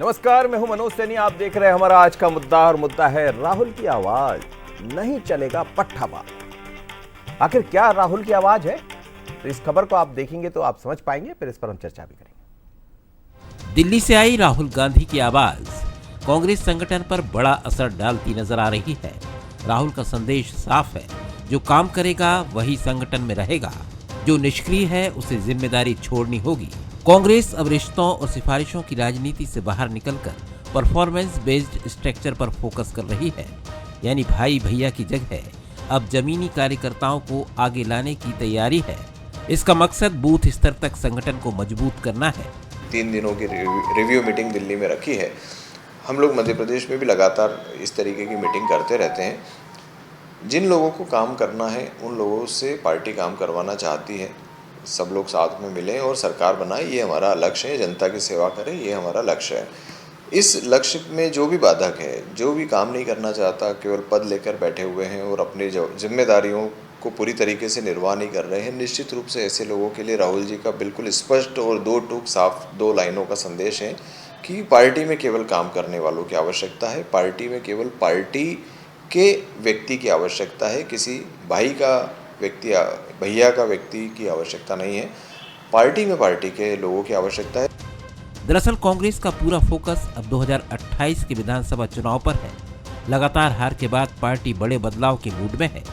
नमस्कार, मैं हूं मनोज सैनी। आप देख रहे हैं हमारा आज का मुद्दा, और मुद्दा है राहुल की आवाज नहीं चलेगा पट्टाबाज। आखिर क्या राहुल की आवाज है? तो इस खबर को आप देखेंगे तो आप समझ पाएंगे, फिर इस पर हम चर्चा भी करेंगे। दिल्ली से आई राहुल गांधी की आवाज कांग्रेस संगठन पर बड़ा असर डालती नजर आ रही है। राहुल का संदेश साफ है, जो काम करेगा वही संगठन में रहेगा, जो निष्क्रिय है उसे जिम्मेदारी छोड़नी होगी। कांग्रेस अब रिश्तों और सिफारिशों की राजनीति से बाहर निकलकर परफॉर्मेंस बेस्ड स्ट्रक्चर पर फोकस कर रही है। यानी भाई भैया की जगह अब जमीनी कार्यकर्ताओं को आगे लाने की तैयारी है। इसका मकसद बूथ स्तर तक संगठन को मजबूत करना है। 3 दिनों की रिव्यू मीटिंग दिल्ली में रखी है। हम लोग मध्य प्रदेश में भी लगातार इस तरीके की मीटिंग करते रहते हैं। जिन लोगों को काम करना है उन लोगों से पार्टी काम करवाना चाहती है। सब लोग साथ में मिलें और सरकार बनाए, ये हमारा लक्ष्य है। जनता की सेवा करें, ये हमारा लक्ष्य है। इस लक्ष्य में जो भी बाधक है, जो भी काम नहीं करना चाहता, केवल पद लेकर बैठे हुए हैं और अपनी जिम्मेदारियों को पूरी तरीके से निर्वाह नहीं कर रहे हैं, निश्चित रूप से ऐसे लोगों के लिए राहुल जी का बिल्कुल स्पष्ट और दो टूक साफ 2 लाइनों का संदेश है कि पार्टी में केवल काम करने वालों की आवश्यकता है। पार्टी में केवल पार्टी के व्यक्ति की आवश्यकता है। किसी भाई का व्यक्ति, भैया का व्यक्ति की आवश्यकता नहीं है। पार्टी में पार्टी के लोगों की आवश्यकता है। दरअसल कांग्रेस का पूरा फोकस अब 2028 के विधानसभा चुनाव पर है। लगातार हार के बाद पार्टी बड़े बदलाव के मूड में है।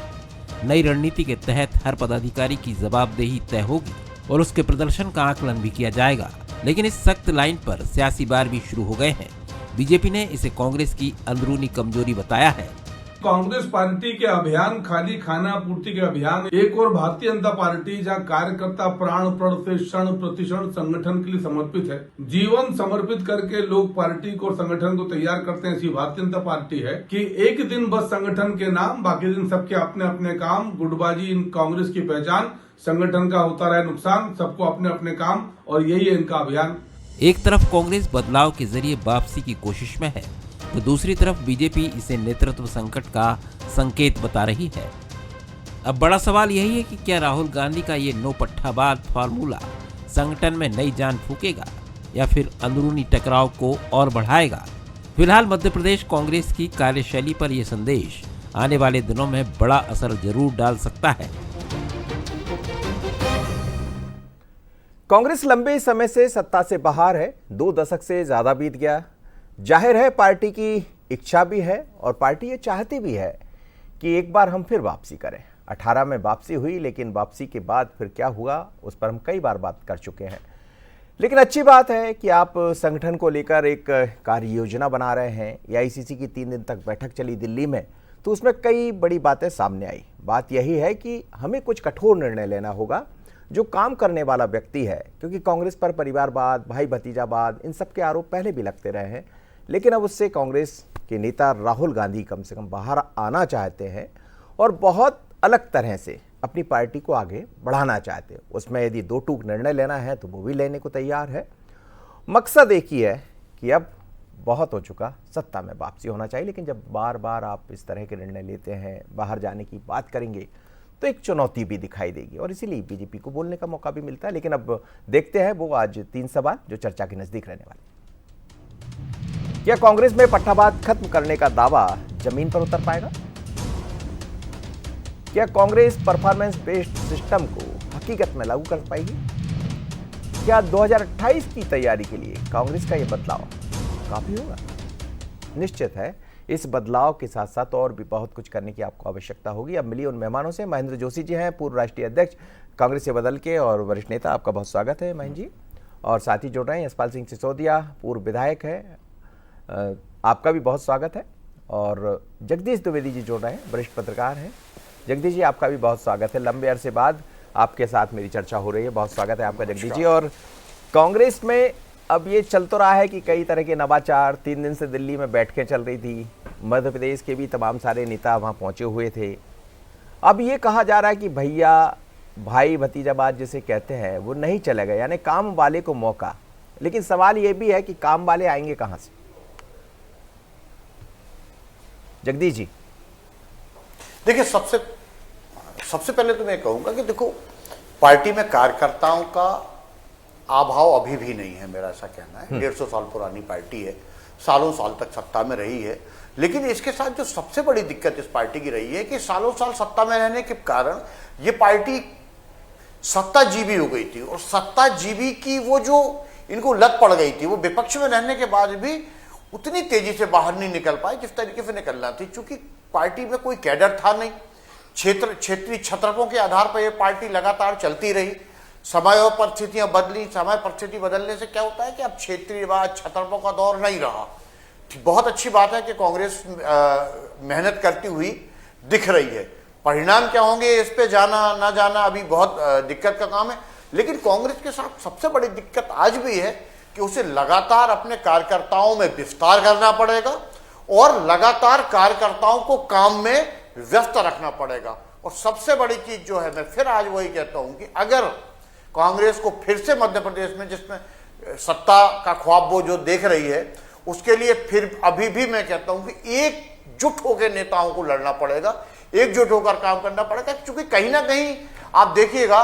नई रणनीति के तहत हर पदाधिकारी की जवाबदेही तय होगी और उसके प्रदर्शन का आकलन भी किया जाएगा। लेकिन इस सख्त लाइन पर सियासी वार भी शुरू हो गए हैं। बीजेपी ने इसे कांग्रेस की अंदरूनी कमजोरी बताया है। कांग्रेस पार्टी के अभियान खाली खाना पूर्ति के अभियान, एक और भारतीय जनता पार्टी जहाँ कार्यकर्ता प्राण प्रण से क्षण प्रतिक्षण संगठन के लिए समर्पित है, जीवन समर्पित करके लोग पार्टी को और संगठन को तैयार करते हैं। ऐसी भारतीय जनता पार्टी है कि एक दिन बस संगठन के नाम, बाकी दिन सबके अपने अपने काम। गुटबाजी इन कांग्रेस की पहचान, संगठन का होता रहे नुकसान, सबको अपने अपने काम, और यही है इनका अभियान। एक तरफ कांग्रेस बदलाव के जरिए वापसी की कोशिश में है, तो दूसरी तरफ बीजेपी इसे नेतृत्व संकट का संकेत बता रही है। अब बड़ा सवाल यही है कि क्या राहुल गांधी का ये नो पट्टाबाज फार्मूला संगठन में नई जान फूकेगा या फिर अंदरूनी टकराव को और बढ़ाएगा। फिलहाल मध्य प्रदेश कांग्रेस की कार्यशैली पर यह संदेश आने वाले दिनों में बड़ा असर जरूर डाल सकता है। कांग्रेस लंबे समय से सत्ता से बाहर है, 2 दशक से ज्यादा बीत गया। जाहिर है पार्टी की इच्छा भी है और पार्टी ये चाहती भी है कि एक बार हम फिर वापसी करें। 18 में वापसी हुई, लेकिन वापसी के बाद फिर क्या हुआ उस पर हम कई बार बात कर चुके हैं। लेकिन अच्छी बात है कि आप संगठन को लेकर एक कार्य योजना बना रहे हैं। एआईसीसी की 3 दिन तक बैठक चली दिल्ली में, तो उसमें कई बड़ी बातें सामने आई। बात यही है कि हमें कुछ कठोर निर्णय लेना होगा जो काम करने वाला व्यक्ति है, क्योंकि कांग्रेस पर परिवारवाद, भाई भतीजावाद, इन सब के आरोप पहले भी लगते रहे हैं। लेकिन अब उससे कांग्रेस के नेता राहुल गांधी कम से कम बाहर आना चाहते हैं और बहुत अलग तरह से अपनी पार्टी को आगे बढ़ाना चाहते हैं। उसमें यदि 2 टूक निर्णय लेना है तो वो भी लेने को तैयार है। मकसद एक ही है कि अब बहुत हो चुका, सत्ता में वापसी होना चाहिए। लेकिन जब बार बार आप इस तरह के निर्णय लेते हैं, बाहर जाने की बात करेंगे, तो एक चुनौती भी दिखाई देगी और इसीलिए बीजेपी को बोलने का मौका भी मिलता है। लेकिन अब देखते हैं वो आज 3 सवाल जो चर्चा के नजदीक रहने वाले। क्या कांग्रेस में पट्टाबाज खत्म करने का दावा जमीन पर उतर पाएगा? क्या कांग्रेस परफॉर्मेंस बेस्ड सिस्टम को हकीकत में लागू कर पाएगी? क्या 2028 की तैयारी के लिए कांग्रेस का यह बदलाव काफी होगा? निश्चित है इस बदलाव के साथ साथ और भी बहुत कुछ करने की आपको आवश्यकता होगी। अब मिलिए उन मेहमानों से। महेंद्र जोशी जी हैं, पूर्व राष्ट्रीय अध्यक्ष कांग्रेस से बदल के और वरिष्ठ नेता। आपका बहुत स्वागत है महेंद्र जी। और साथ ही जुड़ रहे हैं यशपाल सिंह सिसोदिया, पूर्व विधायक है, आपका भी बहुत स्वागत है। और जगदीश द्विवेदी जी जुड़ रहे हैं, वरिष्ठ पत्रकार हैं। जगदीश जी आपका भी बहुत स्वागत है। लंबे अरसे बाद आपके साथ मेरी चर्चा हो रही है, बहुत स्वागत है आपका जगदीश जी। और कांग्रेस में अब ये चल तो रहा है कि कई तरह के नवाचार, 3 दिन से दिल्ली में बैठकें चल रही थी, मध्य प्रदेश के भी तमाम सारे नेता वहाँ पहुँचे हुए थे। अब ये कहा जा रहा है कि भैया भाई भतीजाबाद जिसे कहते हैं वो नहीं चलेगा, यानी काम वाले को मौका। लेकिन सवाल ये भी है कि काम वाले आएंगे कहाँ से? जगदीश जी देखिए, सबसे पहले तो मैं कहूंगा कि देखो, पार्टी में कार्यकर्ताओं का आभाव अभी भी नहीं है, मेरा ऐसा कहना है। 150 साल पुरानी पार्टी है, सालों साल तक सत्ता में रही है, लेकिन इसके साथ जो सबसे बड़ी दिक्कत इस पार्टी की रही है कि सालों साल सत्ता में रहने के कारण ये पार्टी सत्ताजीवी हो गई थी, और सत्ताजीवी की वो जो इनको लत पड़ गई थी, वो विपक्ष में रहने के बाद भी उतनी तेजी से बाहर नहीं निकल पाए जिस तरीके से निकलना थी, क्योंकि पार्टी में कोई कैडर था नहीं। क्षेत्रीय छत्रपों के आधार पर यह पार्टी लगातार चलती रही। समय और परिस्थितियां बदली, समय परिस्थिति बदलने से क्या होता है कि अब क्षेत्रीयवाद छत्रपों का दौर नहीं रहा। बहुत अच्छी बात है कि कांग्रेस मेहनत करती हुई दिख रही है। परिणाम क्या होंगे इस पे जाना ना जाना अभी बहुत दिक्कत का काम है, लेकिन कांग्रेस के साथ सबसे बड़ी दिक्कत आज भी है कि उसे लगातार अपने कार्यकर्ताओं में विस्तार करना पड़ेगा और लगातार कार्यकर्ताओं को काम में व्यस्त रखना पड़ेगा। और सबसे बड़ी चीज जो है, मैं फिर आज वही कहता हूं कि अगर कांग्रेस को फिर से मध्य प्रदेश में जिसमें सत्ता का ख्वाब वो जो देख रही है, उसके लिए फिर अभी भी मैं कहता हूं कि एकजुट होकर नेताओं को लड़ना पड़ेगा, एकजुट होकर काम करना पड़ेगा। क्योंकि कहीं ना कहीं आप देखिएगा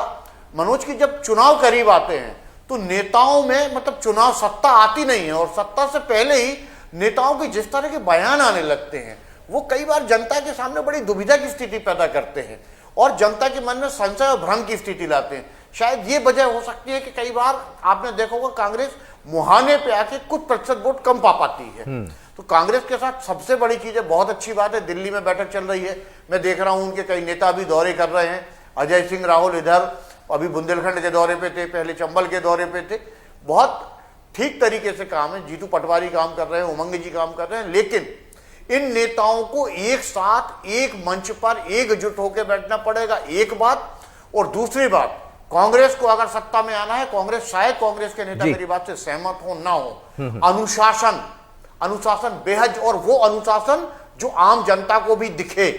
मनोज की जब चुनाव करीब आते हैं तो नेताओं में मतलब चुनाव सत्ता आती नहीं है, और सत्ता से पहले ही नेताओं के जिस तरह के बयान आने लगते हैं वो कई बार जनता के सामने बड़ी दुविधा की स्थिति पैदा करते हैं और जनता के मन में संशय और भ्रम की स्थिति लाते हैं। शायद ये वजह हो सकती है कि कई बार आपने देखा होगा कांग्रेस मुहाने पे आके कुछ प्रतिशत वोट कम पा पाती है। तो कांग्रेस के साथ सबसे बड़ी चीज है, बहुत अच्छी बात है, दिल्ली में बैठक चल रही है, मैं देख रहा हूं उनके कई नेता भी दौरे कर रहे हैं। अजय सिंह राहुल इधर अभी बुंदेलखंड के दौरे पे थे, पहले चंबल के दौरे पे थे। बहुत ठीक तरीके से काम है, जीतू पटवारी काम कर रहे हैं, उमंग जी काम कर रहे हैं, लेकिन इन नेताओं को एक साथ एक मंच पर एकजुट होकर बैठना पड़ेगा, एक बात। और दूसरी बात, कांग्रेस को अगर सत्ता में आना है, कांग्रेस शायद कांग्रेस के नेता मेरी बात से सहमत हो ना हो, अनुशासन बेहद, और वो अनुशासन जो आम जनता को भी दिखे।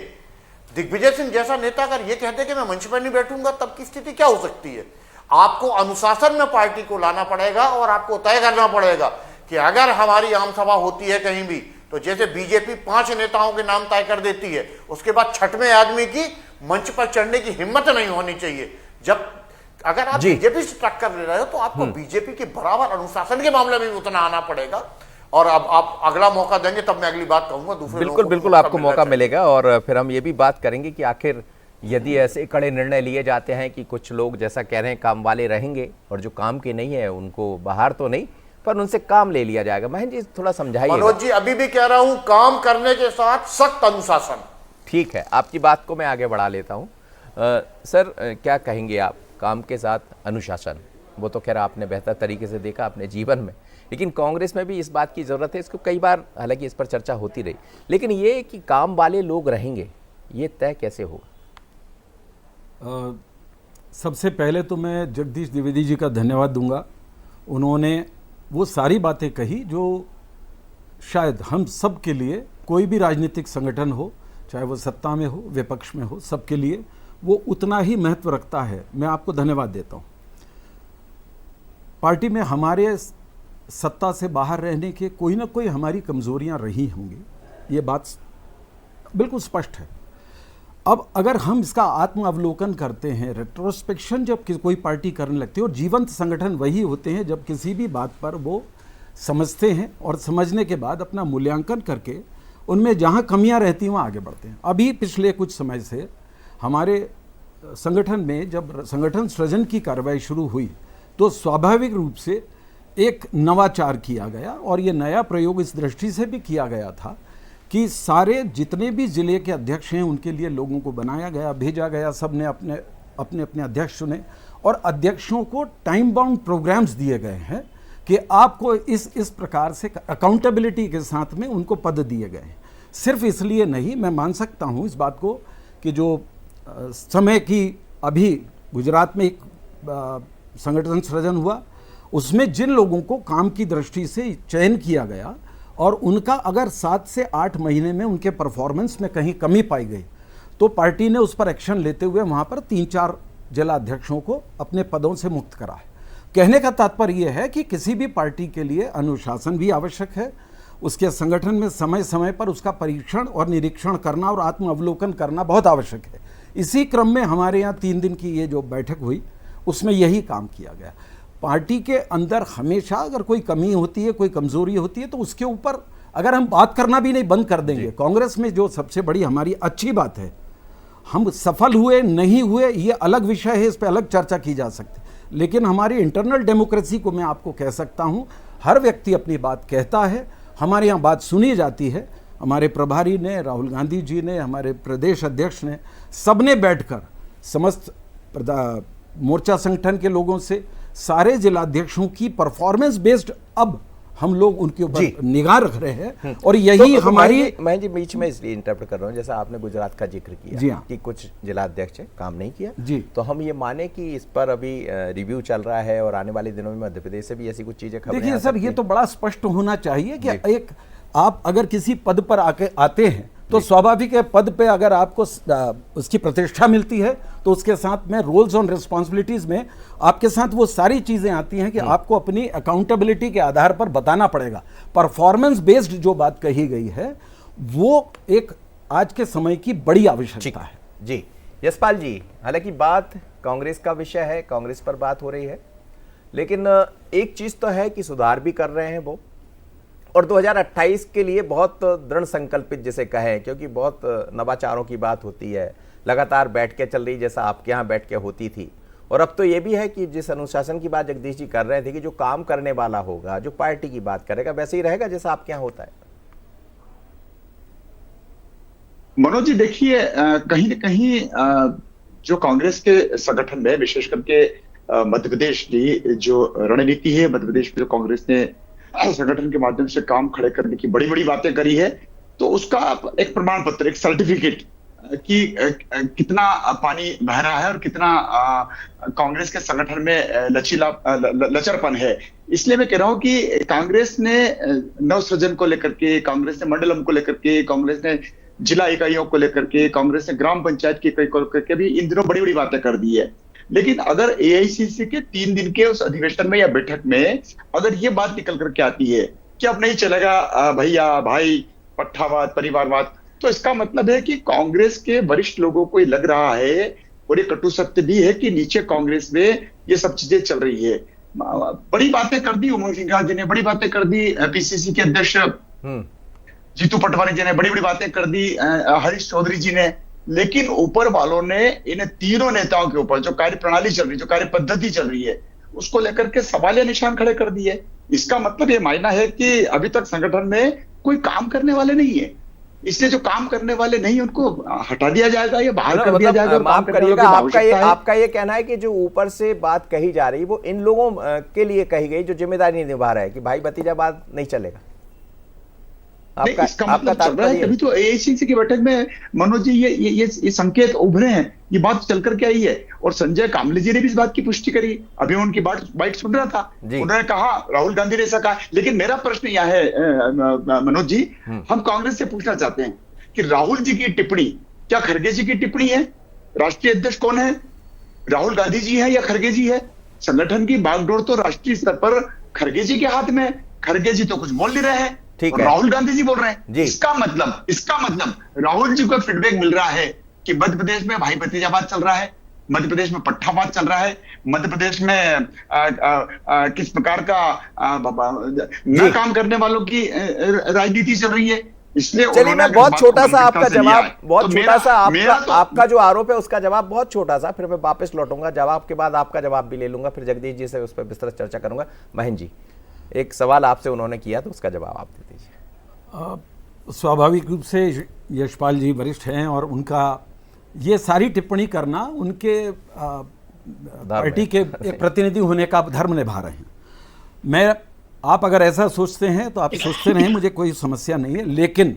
दिग्विजय सिंह जैसा नेता अगर ये कहते कि मैं मंच पर नहीं बैठूंगा, तब की स्थिति क्या हो सकती है? आपको अनुशासन में पार्टी को लाना पड़ेगा और आपको तय करना पड़ेगा कि अगर हमारी आम सभा होती है कहीं भी, तो जैसे बीजेपी 5 नेताओं के नाम तय कर देती है, उसके बाद 6वें आदमी की मंच पर चढ़ने की हिम्मत नहीं होनी चाहिए। जब अगर आप बीजेपी से टक्कर ले रहे हो तो आपको बीजेपी के बराबर अनुशासन के मामले में भी उतना आना पड़ेगा। और अब आप अगला मौका देंगे तब मैं अगली बात कहूंगा। दूसरे बिल्कुल आपको मौका मिलेगा, और फिर हम ये भी बात करेंगे कि आखिर यदि ऐसे कड़े निर्णय लिए जाते हैं कि कुछ लोग जैसा कह रहे हैं काम वाले रहेंगे और जो काम के नहीं है उनको बाहर तो नहीं पर उनसे काम ले लिया जाएगा। महेंद्र जी थोड़ा समझाइए। मनोज जी अभी भी कह रहा हूं, काम करने के साथ सख्त अनुशासन। ठीक है, आपकी बात को मैं आगे बढ़ा लेता हूं। सर क्या कहेंगे आप, काम के साथ अनुशासन, वो तो खैर आपने बेहतर तरीके से देखा अपने जीवन में, लेकिन कांग्रेस में भी इस बात की जरूरत है। इसको कई बार हालांकि इस पर चर्चा होती रही, लेकिन ये कि काम वाले लोग रहेंगे ये तय कैसे होगा? सबसे पहले तो मैं जगदीश द्विवेदी जी का धन्यवाद दूंगा। उन्होंने वो सारी बातें कही जो शायद हम सब के लिए, कोई भी राजनीतिक संगठन हो, चाहे वो सत्ता में हो विपक्ष में हो, सबके लिए वो उतना ही महत्व रखता है। मैं आपको धन्यवाद देता हूँ। पार्टी में हमारे सत्ता से बाहर रहने के कोई ना कोई हमारी कमजोरियां रही होंगी, ये बात बिल्कुल स्पष्ट है। अब अगर हम इसका आत्म अवलोकन करते हैं, रेट्रोस्पेक्शन जब कोई पार्टी करने लगती है, और जीवंत संगठन वही होते हैं जब किसी भी बात पर वो समझते हैं और समझने के बाद अपना मूल्यांकन करके उनमें जहाँ कमियां रहती हैं वहाँ आगे बढ़ते हैं। अभी पिछले कुछ समय से हमारे संगठन में जब संगठन सृजन की कार्रवाई शुरू हुई तो स्वाभाविक रूप से एक नवाचार किया गया, और ये नया प्रयोग इस दृष्टि से भी किया गया था कि सारे जितने भी जिले के अध्यक्ष हैं उनके लिए लोगों को बनाया गया, भेजा गया, सब ने अपने अपने अपने अध्यक्ष चुने, और अध्यक्षों को टाइम बाउंड प्रोग्राम्स दिए गए हैं कि आपको इस प्रकार से अकाउंटेबिलिटी के साथ में उनको पद दिए गए हैं। सिर्फ इसलिए नहीं, मैं मान सकता हूँ इस बात को कि जो समय की अभी गुजरात में एक संगठन सृजन हुआ, उसमें जिन लोगों को काम की दृष्टि से चयन किया गया और उनका अगर 7 से 8 महीने में उनके परफॉर्मेंस में कहीं कमी पाई गई तो पार्टी ने उस पर एक्शन लेते हुए वहाँ पर 3-4 जिला अध्यक्षों को अपने पदों से मुक्त करा है। कहने का तात्पर्य यह है कि किसी भी पार्टी के लिए अनुशासन भी आवश्यक है, उसके संगठन में समय समय पर उसका परीक्षण और निरीक्षण करना और आत्म अवलोकन करना बहुत आवश्यक है। इसी क्रम में हमारे यहाँ 3 दिन की ये जो बैठक हुई उसमें यही काम किया गया। पार्टी के अंदर हमेशा अगर कोई कमी होती है, कोई कमजोरी होती है, तो उसके ऊपर अगर हम बात करना भी नहीं बंद कर देंगे। कांग्रेस में जो सबसे बड़ी हमारी अच्छी बात है, हम सफल हुए नहीं हुए ये अलग विषय है, इस पे अलग चर्चा की जा सकती है, लेकिन हमारी इंटरनल डेमोक्रेसी को मैं आपको कह सकता हूं, हर व्यक्ति अपनी बात कहता है, हमारे यहाँ बात सुनी जाती है। हमारे प्रभारी ने, राहुल गांधी जी ने, हमारे प्रदेश अध्यक्ष ने, सबने बैठकर समस्त मोर्चा संगठन के लोगों से, सारे जिलाध्यक्षों की परफॉर्मेंस बेस्ड अब हम लोग उनके ऊपर निगाह रख रहे हैं। और यही तो हमारी मैं जी बीच में इसलिए इंटरप्ट कर रहा हूँ, जैसा आपने गुजरात का जिक्र किया जी हाँ। कि कुछ जिलाध्यक्ष काम नहीं किया जी, तो हम ये माने कि इस पर अभी रिव्यू चल रहा है और आने वाले दिनों में मध्य प्रदेश से भी ऐसी कुछ चीजें खबरें देखिए आ सर, सकती ये हैं। तो बड़ा स्पष्ट होना चाहिए कि एक आप अगर किसी पद पर आते हैं तो स्वाभाविक है, पद पे अगर आपको उसकी प्रतिष्ठा मिलती है तो उसके साथ में रोल्स और रिस्पॉन्सिबिलिटीज में आपके साथ वो सारी चीजें आती हैं कि आपको अपनी अकाउंटेबिलिटी के आधार पर बताना पड़ेगा। परफॉर्मेंस बेस्ड जो बात कही गई है वो एक आज के समय की बड़ी आवश्यकता है। जी यशपाल जी, हालांकि बात कांग्रेस का विषय है, कांग्रेस पर बात हो रही है, लेकिन एक चीज तो है कि सुधार भी कर रहे हैं वो, और 2028 के लिए बहुत दृढ़ संकल्पित जिसे कहें, क्योंकि बहुत नवाचारों की बात होती है, लगातार बैठ के चल रही जैसा आपके यहाँ बैठ के होती थी। और अब तो ये भी है कि जिस अनुशासन की बात जगदीश जी कर रहे थे कि जो काम करने वाला होगा, जो पार्टी की बात करेगा, वैसे ही रहेगा जैसा आपके यहाँ होता है। मनोज जी देखिए, कहीं न कहीं जो कांग्रेस के संगठन में विशेष करके मध्य प्रदेश की जो रणनीति है, मध्य प्रदेश में जो कांग्रेस ने संगठन के माध्यम से काम खड़े करने की बड़ी बड़ी बातें करी है, तो उसका एक प्रमाण पत्र, एक सर्टिफिकेट कि कितना पानी बह रहा है और कितना कांग्रेस के संगठन में लचरपन है। इसलिए मैं कह रहा हूं कि कांग्रेस ने नवसृजन को लेकर के, कांग्रेस ने मंडलम को लेकर के, कांग्रेस ने जिला इकाइयों को लेकर के, कांग्रेस ने ग्राम पंचायत की इकाई को लेकर के भी इन दिनों बड़ी बड़ी बातें कर दी है। लेकिन अगर एआईसीसी के 3 दिन के उस अधिवेशन में या बैठक में अगर ये बात निकल करके आती है कि अब नहीं चलेगा भैया भाई पट्टावाद परिवारवाद, तो इसका मतलब है कि कांग्रेस के वरिष्ठ लोगों को ये लग रहा है, और ये कटु सत्य भी है, कि नीचे कांग्रेस में ये सब चीजें चल रही है। बड़ी बातें कर दी उमंग सिंघार जी ने, बड़ी बातें कर दी पीसीसी के अध्यक्ष जीतू पटवारी जी ने, बड़ी बड़ी बातें कर दी हरीश चौधरी जी ने, लेकिन ऊपर वालों ने इन तीनों नेताओं के ऊपर जो कार्य प्रणाली चल रही, जो कार्य पद्धति चल रही है, उसको लेकर के सवालिया निशान खड़े कर दिए। इसका मतलब ये मायना है कि अभी तक संगठन में कोई काम करने वाले नहीं है, इसलिए जो काम करने वाले नहीं उनको हटा दिया जाएगा या बाहर कर दिया जाएगा। माफ करिएगा, आपका ये कहना है कि जो ऊपर से बात कही जा रही वो इन लोगों के लिए कही गई जो जिम्मेदारी निभा रहा है कि भाई भतीजावाद नहीं चलेगा। इसका मतलब चल रहा है, तभी तो एआईसीसी की बैठक में मनोज जी ये संकेत उभरे हैं, ये बात चल करके आई है। और संजय कामले जी ने भी इस बात की पुष्टि करी, अभी उनकी बाइट सुन रहा था, उन्होंने कहा राहुल गांधी ने ऐसा कहा। लेकिन मेरा प्रश्न यह है मनोज जी, हम कांग्रेस से पूछना चाहते हैं कि राहुल जी की टिप्पणी क्या खड़गे जी की टिप्पणी है? राष्ट्रीय अध्यक्ष कौन है? राहुल गांधी जी है या खड़गे जी है? संगठन की बागडोर तो राष्ट्रीय स्तर पर खड़गे जी के हाथ में है। खड़गे जी तो कुछ बोल नहीं रहे हैं, राहुल गांधी जी बोल रहे हैं। इसका मतलब राहुल जी को फीडबैक मिल रहा है कि मध्य प्रदेश में भाई भतीजावाद चल रहा है, मध्य प्रदेश में पट्टावाद चल रहा है, मध्य प्रदेश में किस प्रकार का न काम करने वालों की राजनीति चल रही है। इसलिए चलिए मैं बहुत छोटा सा आपका जवाब, बहुत छोटा सा आपका जो आरोप है उसका जवाब बहुत छोटा सा, फिर मैं वापस लौटूंगा, जवाब के बाद आपका जवाब भी ले लूंगा, फिर जगदीश जी से उस पर विस्तृत चर्चा करूंगा। महेंद्र जी, एक सवाल आपसे उन्होंने किया तो उसका जवाब आप दे दीजिए। स्वाभाविक रूप से यशपाल जी वरिष्ठ हैं और उनका ये सारी टिप्पणी करना उनके पार्टी के एक प्रतिनिधि होने का धर्म निभा रहे हैं। आप अगर ऐसा सोचते हैं तो आप सोचते रहें, मुझे कोई समस्या नहीं है। लेकिन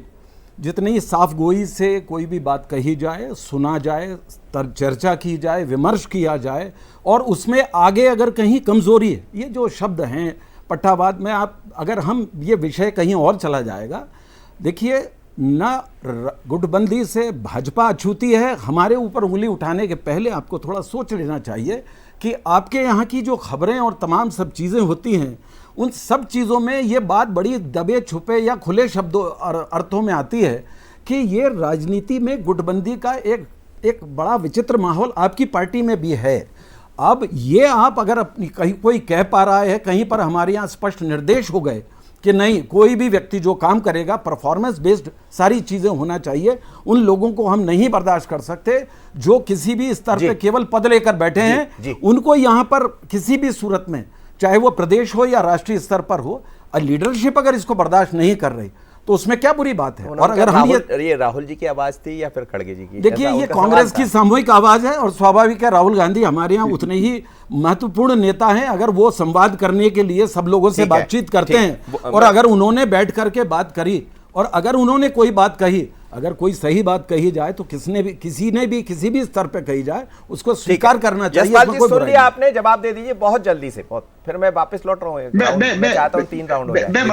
जितनी साफ गोई से कोई भी बात कही जाए, सुना जाए, चर्चा की जाए, विमर्श किया जाए, और उसमें आगे अगर कहीं कमजोरी है, ये जो शब्द हैं पट्टावाद में, आप अगर हम ये विषय कहीं और चला जाएगा, देखिए ना गुटबंदी से भाजपा अछूती है। हमारे ऊपर उंगली उठाने के पहले आपको थोड़ा सोच लेना चाहिए कि आपके यहाँ की जो खबरें और तमाम सब चीज़ें होती हैं, उन सब चीज़ों में ये बात बड़ी दबे छुपे या खुले शब्दों और अर्थों में आती है कि ये राजनीति में गुटबंदी का एक बड़ा विचित्र माहौल आपकी पार्टी में भी है। अब ये आप अगर अपनी कहीं कोई कह पा रहा है, कहीं पर हमारे यहाँ स्पष्ट निर्देश हो गए कि नहीं, कोई भी व्यक्ति जो काम करेगा परफॉर्मेंस बेस्ड सारी चीजें होना चाहिए, उन लोगों को हम नहीं बर्दाश्त कर सकते जो किसी भी स्तर पे केवल पद लेकर बैठे हैं। उनको यहाँ पर किसी भी सूरत में, चाहे वो प्रदेश हो या राष्ट्रीय स्तर पर हो, लीडरशिप अगर इसको बर्दाश्त नहीं कर रही तो उसमें क्या बुरी बात है। और अगर हम ये राहुल जी की आवाज थी या फिर खड़गे जी की? देखिए, ये कांग्रेस की सामूहिक आवाज है और स्वाभाविक है, राहुल गांधी हमारे यहाँ उतने ही महत्वपूर्ण नेता हैं। अगर वो संवाद करने के लिए सब लोगों से बातचीत करते हैं और अगर उन्होंने बैठ करके बात करी और अगर उन्होंने कोई बात कही, अगर कोई सही बात कही जाए तो किसी भी स्तर पे कही जाए उसको स्वीकार करना चाहिए। सुन लिया आपने, जवाब दे दीजिए बहुत जल्दी से, बहुत, फिर मैं वापस लौट रहा हूँ। मैं चाहता हूँ 3 राउंड हो जाए। मैं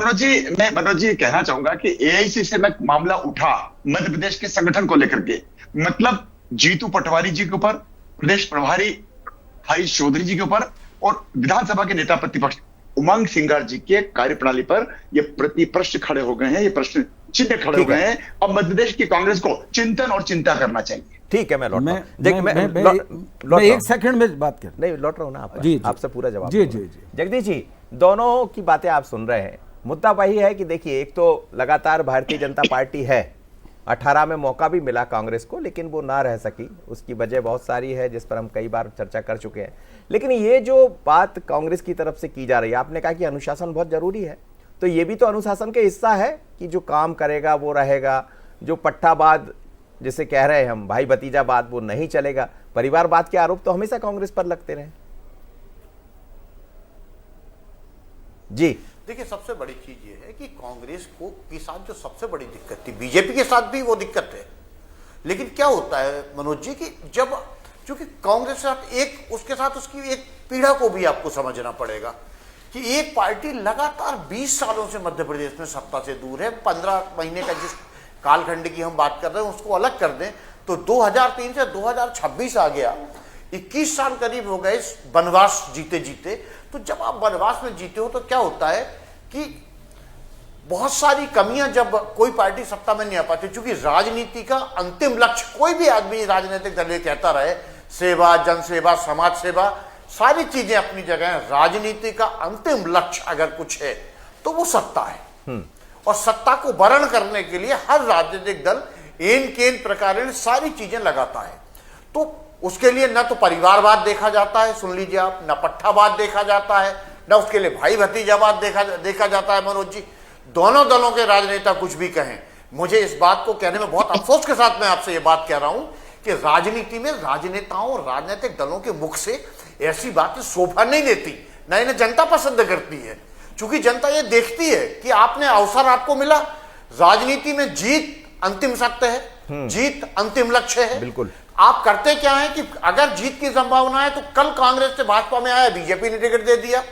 मनोज जी कहना चाहूंगा कि एआईसी से मैं मामला उठा मध्य प्रदेश के संगठन को लेकर के, मतलब जीतू पटवारी जी के ऊपर, प्रदेश प्रभारी हरीश चौधरी जी के ऊपर और विधानसभा के नेता प्रतिपक्ष उमंग सिंगार जी के कार्यप्रणाली पर ये प्रश्न खड़े हो गए हैं, ये प्रश्न चिन्ह खड़े हो गए हैं। अब मध्य प्रदेश की कांग्रेस को चिंतन और चिंता करना चाहिए। ठीक है, मैं लौट मैं एक सेकंड में बात कर नहीं लौट रहा हूं ना, आपसे पूरा जवाब। जी जी जी जगदीश जी, दोनों की बातें आप सुन रहे हैं। मुद्दा वही है कि देखिए, एक तो लगातार भारतीय जनता पार्टी है, 18 में मौका भी मिला कांग्रेस को, लेकिन वो ना रह सकी। उसकी वजह बहुत सारी है जिस पर हम कई बार चर्चा कर चुके हैं। लेकिन ये जो बात कांग्रेस की तरफ से की जा रही है, आपने कहा कि अनुशासन बहुत जरूरी है, तो ये भी तो अनुशासन का हिस्सा है कि जो काम करेगा वो रहेगा, जो पट्टाबाद जिसे कह रहे हैं हम, भाई भतीजावाद, वो नहीं चलेगा। परिवारवाद के आरोप तो हमेशा कांग्रेस पर लगते रहे। जी देखिए, सबसे बड़ी चीज ये है कि कांग्रेस को के साथ जो सबसे बड़ी दिक्कत थी, बीजेपी के साथ भी वो दिक्कत है। लेकिन क्या होता है मनोज जी कि जब, चूंकि कांग्रेस के साथ एक, उसके साथ उसकी एक पीढ़ा को भी आपको समझना पड़ेगा कि एक पार्टी लगातार 20 सालों से मध्य प्रदेश में सत्ता से दूर है। 15 महीने का जिस कालखंड की हम बात कर रहे हैं उसको अलग कर दें तो 2003 से 2026 आ गया, 21 साल करीब हो गए वनवास जीते जीते। तो जब आप वनवास में जीते हो तो क्या होता है कि बहुत सारी कमियां, जब कोई पार्टी सत्ता में नहीं आ पाती, क्योंकि राजनीति का अंतिम लक्ष्य, कोई भी आदमी राजनीतिक दल ये कहता रहे, सेवा, जनसेवा, समाज सेवा, सारी चीजें अपनी जगह है। राजनीति का अंतिम लक्ष्य अगर कुछ है तो वो सत्ता है, और सत्ता को वर्ण करने के लिए हर राजनीतिक दल एन केन प्रकार सारी चीजें लगाता है। तो उसके लिए न तो परिवारवाद देखा जाता है, सुन लीजिए आप, न पट्टावाद देखा जाता है, न उसके लिए भाई भतीजावाद देखा जाता है। मनोज जी, दोनों दलों के राजनेता कुछ भी कहें, मुझे इस बात को कहने में बहुत अफसोस के साथ मैं आपसे ये बात कह रहा हूं कि राजनीति में राजनेताओं और राजनीतिक दलों के मुख से ऐसी बातें शोभा नहीं देती, न इन्हें जनता पसंद करती है। क्योंकि जनता ये देखती है कि आपने अवसर, आपको मिला, राजनीति में जीत अंतिम सत्य है, जीत अंतिम लक्ष्य है। बिल्कुल। आप करते क्या है कि अगर जीत की संभावना है तो कल कांग्रेस से भाजपा में आया, बीजेपी ने टिकट दे दिया,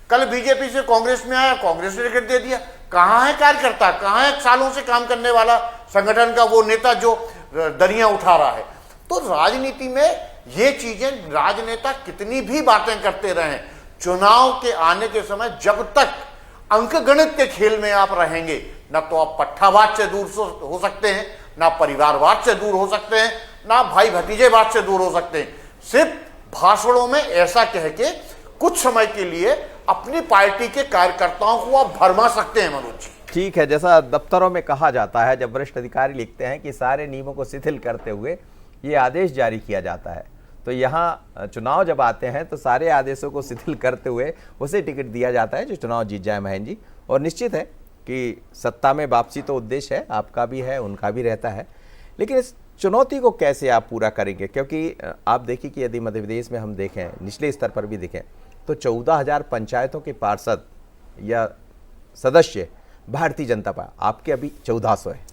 कल बीजेपी से कांग्रेस में आया, कांग्रेस ने टिकट दे दिया। कहां है कार्यकर्ता, कहां है सालों से काम करने वाला संगठन का वो नेता जो दरियां उठा रहा है? तो राजनीति में ये चीजें, राजनेता कितनी भी बातें करते रहे, चुनाव के आने के समय जब तक अंकगणित के खेल में आप रहेंगे, ना तो आप पट्टावाद से दूर हो सकते हैं, ना परिवारवाद से दूर हो सकते हैं, ना भाई भतीजेवाद से दूर हो सकते हैं। सिर्फ भाषणों में ऐसा कह के कुछ समय के लिए अपनी पार्टी के कार्यकर्ताओं को आप भरमा सकते हैं मनोज जी। ठीक है, जैसा दफ्तरों में कहा जाता है, जब वरिष्ठ अधिकारी लिखते हैं कि सारे नियमों को शिथिल करते हुए ये आदेश जारी किया जाता है, तो यहाँ चुनाव जब आते हैं तो सारे आदेशों को शिथिल करते हुए उसे टिकट दिया जाता है जो चुनाव जीत जाए महेंद्र जी। और निश्चित है कि सत्ता में वापसी तो उद्देश्य है, आपका भी है, उनका भी रहता है, लेकिन इस चुनौती को कैसे आप पूरा करेंगे? क्योंकि आप देखिए कि यदि मध्य प्रदेश में हम देखें, निचले स्तर पर भी देखें, तो 14,000 पंचायतों के पार्षद या सदस्य भारतीय जनता पार्टी, आपके अभी 1400 है।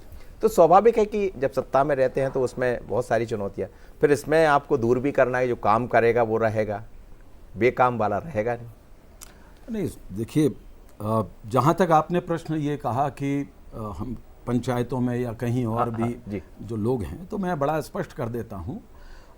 तो स्वाभाविक है कि जब सत्ता में रहते हैं तो उसमें बहुत सारी चुनौतियां, फिर इसमें आपको दूर भी करना है, जो काम करेगा वो रहेगा, बेकाम वाला रहेगा नहीं। देखिए, जहाँ तक आपने प्रश्न ये कहा कि हम पंचायतों में या कहीं और भी जो लोग हैं, तो मैं बड़ा स्पष्ट कर देता हूँ,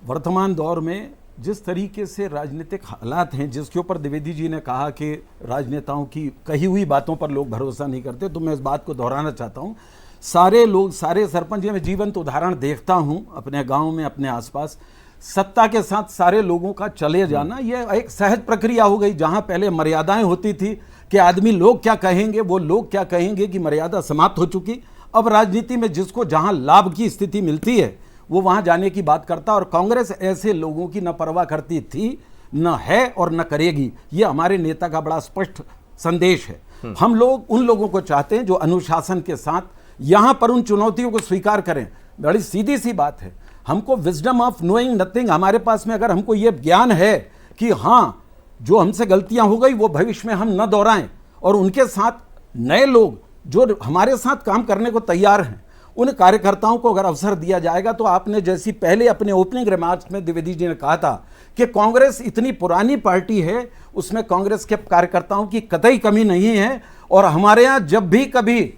वर्तमान दौर में जिस तरीके से राजनीतिक हालात हैं, जिसके ऊपर द्विवेदी जी ने कहा कि राजनेताओं की कही हुई बातों पर लोग भरोसा नहीं करते, तो मैं इस बात को दोहराना चाहता हूँ। सारे लोग, सारे सरपंच, मैं जीवंत उदाहरण देखता हूँ अपने गांव में, अपने आसपास, सत्ता के साथ सारे लोगों का चले जाना ये एक सहज प्रक्रिया हो गई। जहां पहले मर्यादाएं होती थी कि आदमी लोग क्या कहेंगे, वो लोग क्या कहेंगे की मर्यादा समाप्त हो चुकी। अब राजनीति में जिसको जहां लाभ की स्थिति मिलती है वो वहां जाने की बात करता, और कांग्रेस ऐसे लोगों की न परवाह करती थी, न है और न करेगी। ये हमारे नेता का बड़ा स्पष्ट संदेश है। हम लोग उन लोगों को चाहते हैं जो अनुशासन के साथ यहां पर उन चुनौतियों को स्वीकार करें। बड़ी सीधी सी बात है, हमको विजडम ऑफ नोइंग नथिंग, हमारे पास में अगर हमको ये ज्ञान है कि हाँ जो हमसे गलतियां हो गई वो भविष्य में हम न दोहराएं, और उनके साथ नए लोग जो हमारे साथ काम करने को तैयार हैं, उन कार्यकर्ताओं को अगर अवसर दिया जाएगा तो आपने जैसी पहले अपने ओपनिंग रिमार्क्स में द्विवेदी जी ने कहा था कि कांग्रेस इतनी पुरानी पार्टी है, उसमें कांग्रेस के कार्यकर्ताओं की कतई कमी नहीं है। और हमारे यहाँ जब भी कभी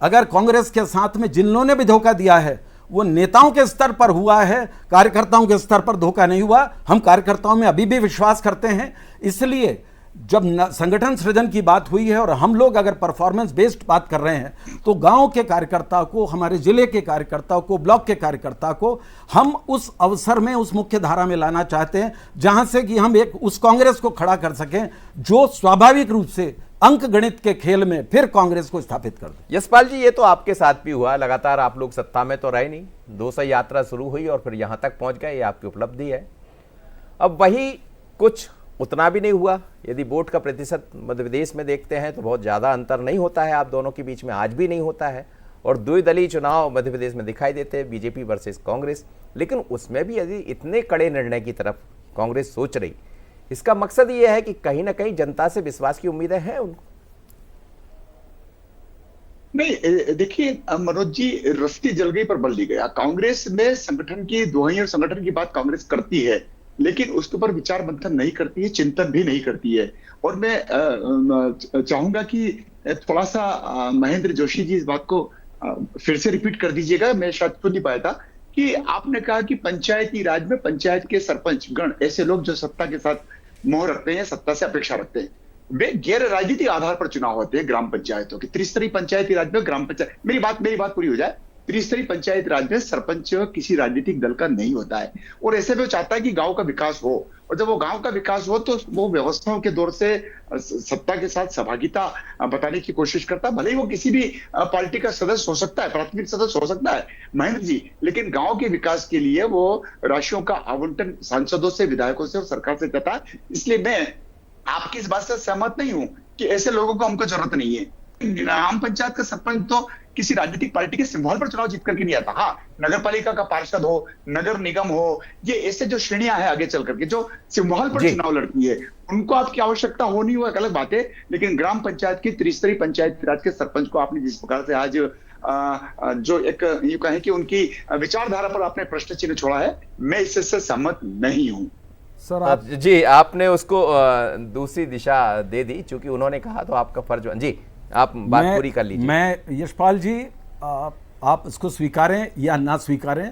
अगर कांग्रेस के साथ में जिन ने भी धोखा दिया है वो नेताओं के स्तर पर हुआ है, कार्यकर्ताओं के स्तर पर धोखा नहीं हुआ। हम कार्यकर्ताओं में अभी भी विश्वास करते हैं। इसलिए जब संगठन सृजन की बात हुई है और हम लोग अगर परफॉर्मेंस बेस्ड बात कर रहे हैं तो गांव के कार्यकर्ता को, हमारे जिले के कार्यकर्ताओं को, ब्लॉक के कार्यकर्ता को हम उस अवसर में, उस मुख्य धारा में लाना चाहते हैं जहां से कि हम एक उस कांग्रेस को खड़ा कर सकें जो स्वाभाविक रूप से अंक गणित के खेल में फिर कांग्रेस को स्थापित कर दे। यशपाल जी, ये तो आपके साथ भी हुआ, लगातार आप लोग सत्ता में तो रहे नहीं, 200 यात्रा शुरू हुई और फिर यहां तक पहुंच गए, ये आपकी उपलब्धि है। अब वही कुछ उतना भी नहीं हुआ। यदि वोट का प्रतिशत मध्य प्रदेश में देखते हैं तो बहुत ज़्यादा अंतर नहीं होता है आप दोनों के बीच में, आज भी नहीं होता है। और द्विदलीय चुनाव मध्य प्रदेश में दिखाई देते हैं, बीजेपी वर्सेस कांग्रेस। लेकिन उसमें भी यदि इतने कड़े निर्णय की तरफ कांग्रेस सोच रही, इसका मकसद ये है कि कहीं ना कहीं जनता से विश्वास की उम्मीदें हैं उनको। नहीं, देखिए मनोज जी, रस्ती जल गई पर बल दी गया। कांग्रेस में संगठन की दुहाई और संगठन की बात कांग्रेस करती है, लेकिन उसके ऊपर विचार मंथन नहीं करती है, चिंतन भी नहीं करती है। और मैं चाहूंगा कि थोड़ा सा महेंद्र जोशी जी इस बात को फिर से रिपीट कर दीजिएगा, मैं शायद सुन नहीं पाया था कि आपने कहा कि पंचायती राज में पंचायत के सरपंच गण, ऐसे लोग जो सत्ता के साथ मोह रखते हैं, सत्ता से अपेक्षा रखते हैं, वे गैर राजनीतिक आधार पर चुनाव होते हैं ग्राम पंचायतों के। त्रिस्तरीय पंचायती राज में ग्राम पंचायत, मेरी बात पूरी हो जाए, त्रिस्तरीय पंचायत राज में सरपंच किसी राजनीतिक दल का नहीं होता है। और ऐसे में वो चाहता है कि गांव का विकास हो, और जब वो गांव का विकास हो तो वो व्यवस्थाओं के दौर से सत्ता के साथ सहभागिता बताने की कोशिश करता है। भले ही वो किसी भी पार्टी का सदस्य हो सकता है, प्राथमिक सदस्य हो सकता है महेंद्र जी, लेकिन गांव के विकास के लिए वो राशियों का आवंटन सांसदों से, विधायकों से और सरकार से करता है। इसलिए मैं आपकी इस बात से सहमत नहीं हूं कि ऐसे लोगों को हमको जरूरत नहीं है। ग्राम पंचायत का सरपंच तो किसी राजनीतिक पार्टी के सिंबल पर चुनाव जीत करके नहीं आता। हाँ, नगर पालिका का पार्षद हो, नगर निगम हो, ये ऐसे जो श्रेणियां हैं आगे चल करके जो सिंबल पर चुनाव लड़ती है, उनको आपकी आवश्यकता होनी हो एक अलग बात है। लेकिन ग्राम पंचायत की त्रिस्तरीय पंचायत राज के सरपंच को आपने जिस प्रकार से आज जो एक यूं कहें कि उनकी विचारधारा पर आपने प्रश्न चिन्ह छोड़ा है, मैं इससे सहमत नहीं हूं। सर जी, आपने उसको दूसरी दिशा दे दी, चूंकि उन्होंने कहा तो आपका फर्ज। जी, आप बात पूरी कर लीजिए। मैं यशपाल जी, आप इसको स्वीकारें या ना स्वीकारें,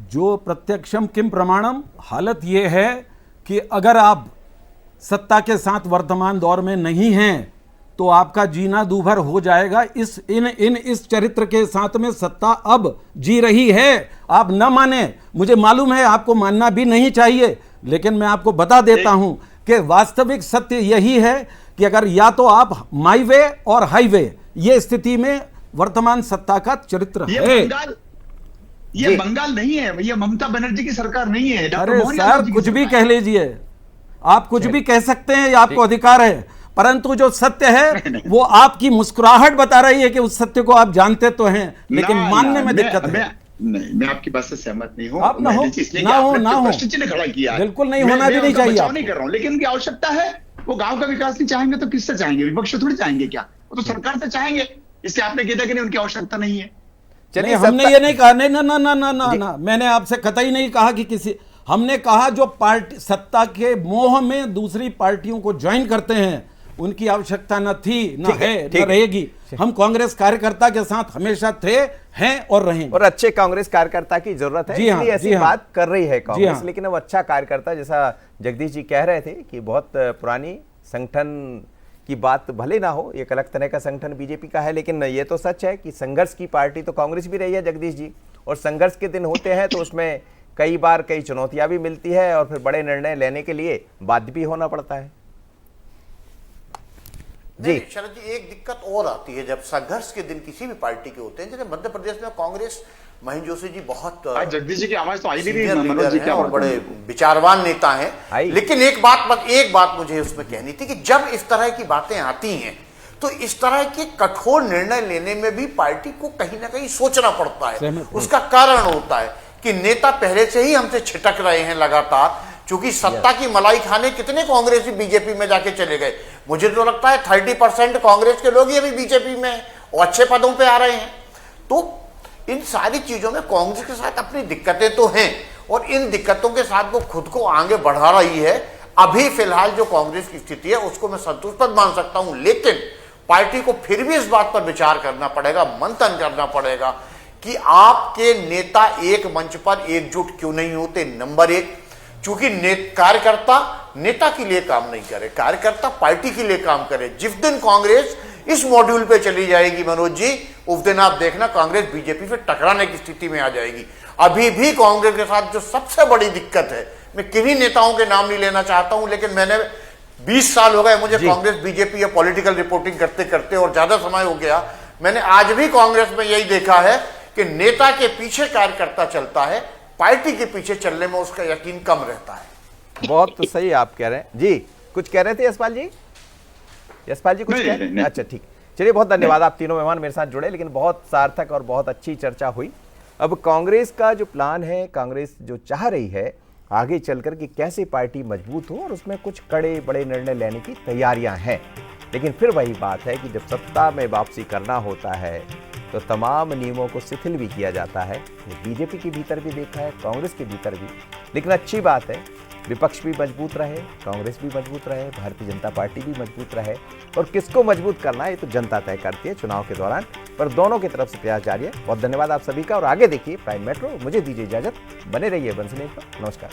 जो प्रत्यक्षम किम प्रमाणम, हालत ये है कि अगर आप सत्ता के साथ वर्तमान दौर में नहीं हैं तो आपका जीना दूभर हो जाएगा। इस चरित्र के साथ में सत्ता अब जी रही है। आप न माने, मुझे मालूम है आपको मानना भी नहीं चाहिए, लेकिन मैं आपको बता देता हूं कि वास्तविक सत्य यही है कि अगर या तो आप माई वे और हाईवे, ये स्थिति में वर्तमान सत्ता का चरित्र है। ये बंगाल नहीं है, ये ममता बनर्जी की सरकार नहीं है। अरे सर, कुछ भी कह लीजिए, आप कुछ भी कह सकते हैं, ये आपको अधिकार है, परंतु जो सत्य है वो आपकी मुस्कुराहट बता रही है कि उस सत्य को आप जानते तो हैं, लेकिन मानने में दिक्कत है। नहीं, मैं आपकी बात से सहमत नहीं हूं। आप ना हो, प्रश्न चिन्ह खड़ा किया है, बिल्कुल नहीं होना भी नहीं चाहिए। नहीं कर रहा हूं, लेकिन उनकी आवश्यकता है। वो गांव का विकास नहीं चाहेंगे तो किससे चाहेंगे? विपक्ष थोड़ी चाहेंगे क्या? वो तो सरकार से चाहेंगे। इसलिए आपने कहता कि नहीं, उनकी आवश्यकता नहीं है। चलिए, हमने ये नहीं कहा, नहीं ना, मैंने आपसे कतई नहीं कहा कि किसी, हमने कहा जो पार्टी सत्ता के मोह में दूसरी पार्टियों को ज्वाइन करते हैं उनकी आवश्यकता न थी, न है, न रहेगी। हम कांग्रेस कार्यकर्ता के साथ हमेशा थे, हैं और रहेंगे, और अच्छे कांग्रेस कार्यकर्ता की जरूरत है, इसलिए ऐसी बात कर रही है कांग्रेस। लेकिन अब अच्छा कार्यकर्ता, जैसा जगदीश जी कह रहे थे कि बहुत पुरानी संगठन की बात भले ना हो, एक अलग तरह का संगठन बीजेपी का है, लेकिन ये तो सच है कि संघर्ष की पार्टी तो कांग्रेस भी रही है जगदीश जी, और संघर्ष के दिन होते हैं तो उसमें कई बार कई चुनौतियां भी मिलती है और फिर बड़े निर्णय लेने के लिए बाध्य भी होना पड़ता है। जी शरद जी, एक दिक्कत और आती है जब संघर्ष के दिन किसी भी पार्टी के होते हैं, जैसे मध्य प्रदेश में कांग्रेस, महेंद्र जोशी जी बहुत जगदीश जी की आवाज तो आई नहीं सीनियर मनोज लीडर जी, हैं क्या और बात है? बड़े विचारवान नेता हैं, आई। लेकिन एक बात मुझे उसमें कहनी थी कि जब इस तरह की बातें आती हैं तो इस तरह के कठोर निर्णय लेने में भी पार्टी को कहीं ना कहीं सोचना पड़ता है। उसका कारण होता है कि नेता पहले से ही हमसे छिटक रहे हैं लगातार, क्योंकि सत्ता की मलाई खाने कितने कांग्रेसी बीजेपी में जाके चले गए। मुझे तो लगता है 30% कांग्रेस के लोग ही अभी बीजेपी में हैं और अच्छे पदों पे आ रहे हैं। तो इन सारी चीजों में कांग्रेस के साथ अपनी दिक्कतें तो हैं और इन दिक्कतों के साथ वो खुद को आगे बढ़ा रही है। अभी फिलहाल जो कांग्रेस की स्थिति है उसको मैं संतोषप्रद मान सकता हूं, लेकिन पार्टी को फिर भी इस बात पर विचार करना पड़ेगा, मंथन करना पड़ेगा कि आपके नेता एक मंच पर एकजुट क्यों नहीं होते। नंबर एक, चूंकि कार्यकर्ता नेता के लिए काम नहीं करे, कार्यकर्ता पार्टी के लिए काम करे। जिस दिन कांग्रेस इस मॉड्यूल पे चली जाएगी मनोज जी, उस दिन आप देखना कांग्रेस बीजेपी से टकराने की स्थिति में आ जाएगी। अभी भी कांग्रेस के साथ जो सबसे बड़ी दिक्कत है, मैं किन्हीं नेताओं के नाम नहीं लेना चाहता हूं, लेकिन मैंने 20 साल हो गए मुझे कांग्रेस बीजेपी या पॉलिटिकल रिपोर्टिंग करते करते और ज्यादा समय हो गया। मैंने आज भी कांग्रेस में यही देखा है कि नेता के पीछे कार्यकर्ता चलता है, पार्टी के पीछे चलने में उसका यकीन कम रहता है। बहुत तो सही आप कह रहे हैं। जी कुछ कह रहे थे यशपाल जी? यशपाल जी कुछ नहीं, कह नहीं, नहीं। अच्छा ठीक, चलिए बहुत धन्यवाद, आप तीनों मेहमान मेरे साथ जुड़े, लेकिन बहुत सार्थक और बहुत अच्छी चर्चा हुई। अब कांग्रेस का जो प्लान है, कांग्रेस जो चाह रही है आगे चलकर कि कैसे पार्टी मजबूत हो, और उसमें कुछ कड़े बड़े निर्णय लेने की तैयारियां हैं। लेकिन फिर वही बात है कि जब सत्ता में वापसी करना होता है तो तमाम नियमों को शिथिल भी किया जाता है। बीजेपी के भीतर भी देखा है, कांग्रेस के भीतर भी। लेकिन अच्छी बात है विपक्ष भी मजबूत रहे, कांग्रेस भी मजबूत रहे, भारतीय जनता पार्टी भी मजबूत रहे, और किसको मजबूत करना है ये तो जनता तय करती है चुनाव के दौरान। पर दोनों की तरफ से प्रयास जारी है। बहुत धन्यवाद आप सभी का, और आगे देखिए प्राइम मेट्रो। मुझे दीजिए इजाजत, बने रहिए बंसलेज पर। नमस्कार।